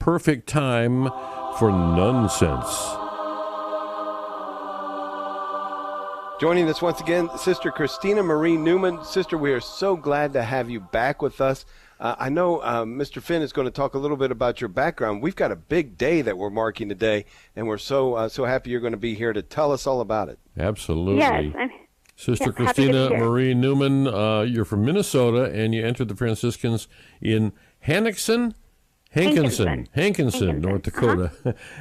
perfect time for Nun Sense. Joining us once again, Sister Christina Marie Neumann. Sister, we are so glad to have you back with us. I know Mr. Finn is going to talk a little bit about your background. We've got a big day that we're marking today, and we're so happy you're going to be here to tell us all about it. Absolutely. Yes, Sister Christina Marie Neumann, you're from Minnesota, and you entered the Franciscans in Hankinson, North Dakota,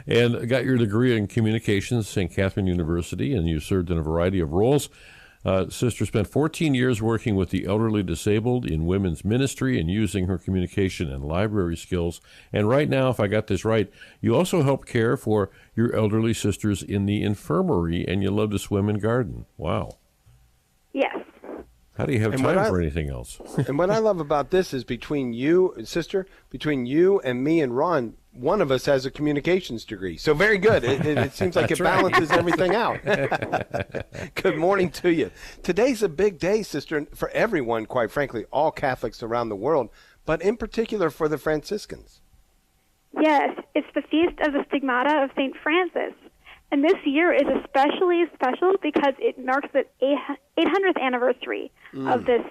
and got your degree in communications at St. Catherine University, and you served in a variety of roles. Sister spent 14 years working with the elderly disabled in women's ministry and using her communication and library skills. And right now, if I got this right, you also help care for your elderly sisters in the infirmary, and you love to swim and garden. Wow. Yes. How do you have time for anything else? And what I love about this is between you and me and Ron, one of us has a communications degree. So very good. It seems like it balances everything out. Good morning to you. Today's a big day, Sister, for everyone, quite frankly, all Catholics around the world, but in particular for the Franciscans. Yes, it's the feast of the Stigmata of St. Francis. And this year is especially special because it marks the 800th anniversary of this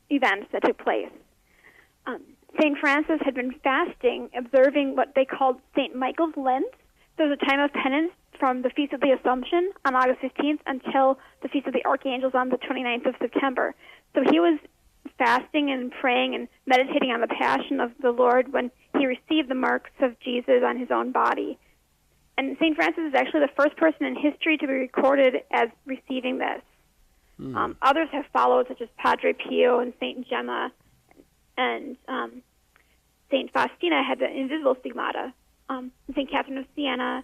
event that took place. St. Francis had been fasting, observing what they called St. Michael's Lent. So it was a time of penance from the Feast of the Assumption on August 15th until the Feast of the Archangels on the 29th of September. So he was fasting and praying and meditating on the passion of the Lord when he received the marks of Jesus on his own body. And St. Francis is actually the first person in history to be recorded as receiving this. Others have followed, such as Padre Pio and St. Gemma, and St. Faustina had the invisible stigmata. St. Catherine of Siena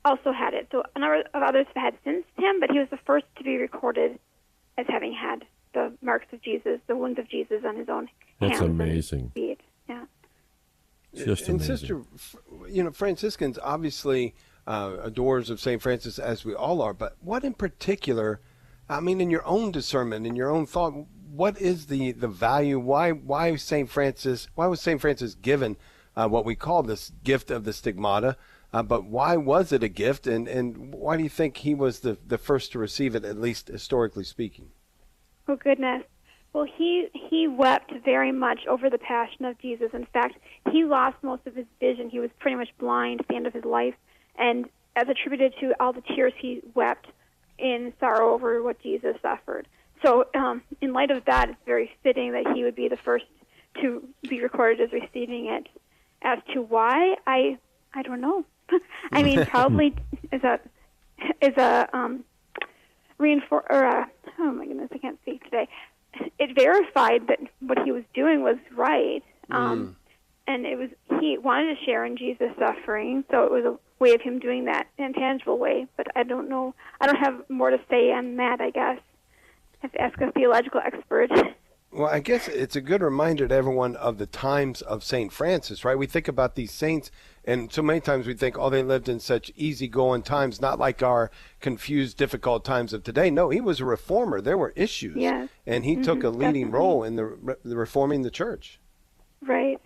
also had it. So a number of others have had since him, but he was the first to be recorded as having had the marks of Jesus, the wounds of Jesus on his own hands. That's amazing. And feet. Yeah. It's just and amazing. Sister, Franciscans obviously adorers of St. Francis, as we all are, but what in particular, I mean, in your own discernment, in your own thought, what is the value? Why was St. Francis given what we call this gift of the stigmata? But why was it a gift, and why do you think he was the first to receive it, at least historically speaking? Oh, goodness. Well, he wept very much over the passion of Jesus. In fact, he lost most of his vision. He was pretty much blind at the end of his life, and as attributed to all the tears he wept in sorrow over what Jesus suffered. So in light of that, it's very fitting that he would be the first to be recorded as receiving it. As to why, I don't know. I mean, probably is a oh my goodness, I can't speak today. It verified that what he was doing was right, and he wanted to share in Jesus' suffering, so it was a way of him doing that in a tangible way. But I don't know. I don't have more to say on that, I guess. I have to ask a theological expert. Well, I guess it's a good reminder to everyone of the times of St. Francis, right? We think about these saints, and so many times we think, oh, they lived in such easygoing times, not like our confused, difficult times of today. No, he was a reformer. There were issues. Yes. And he took a leading role in the reforming the church. Right.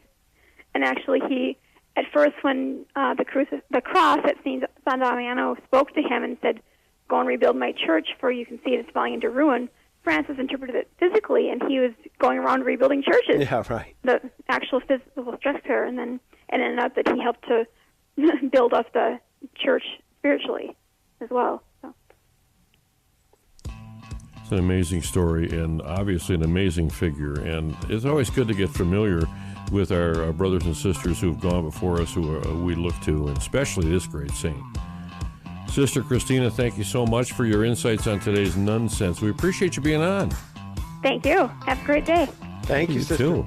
And actually, he, at first, when the cross at San Damiano spoke to him and said, go and rebuild my church, for you can see it's falling into ruin, Francis interpreted it physically, and he was going around rebuilding churches. Yeah, right. The actual physical structure, and then it ended up that he helped to build up the church spiritually as well. So. It's an amazing story, and obviously an amazing figure. And it's always good to get familiar with our brothers and sisters who've gone before us, who we look to, and especially this great saint. Sister Christina, thank you so much for your insights on today's Nun Sense. We appreciate you being on. Thank you. Have a great day. Thank you, Sister. Too.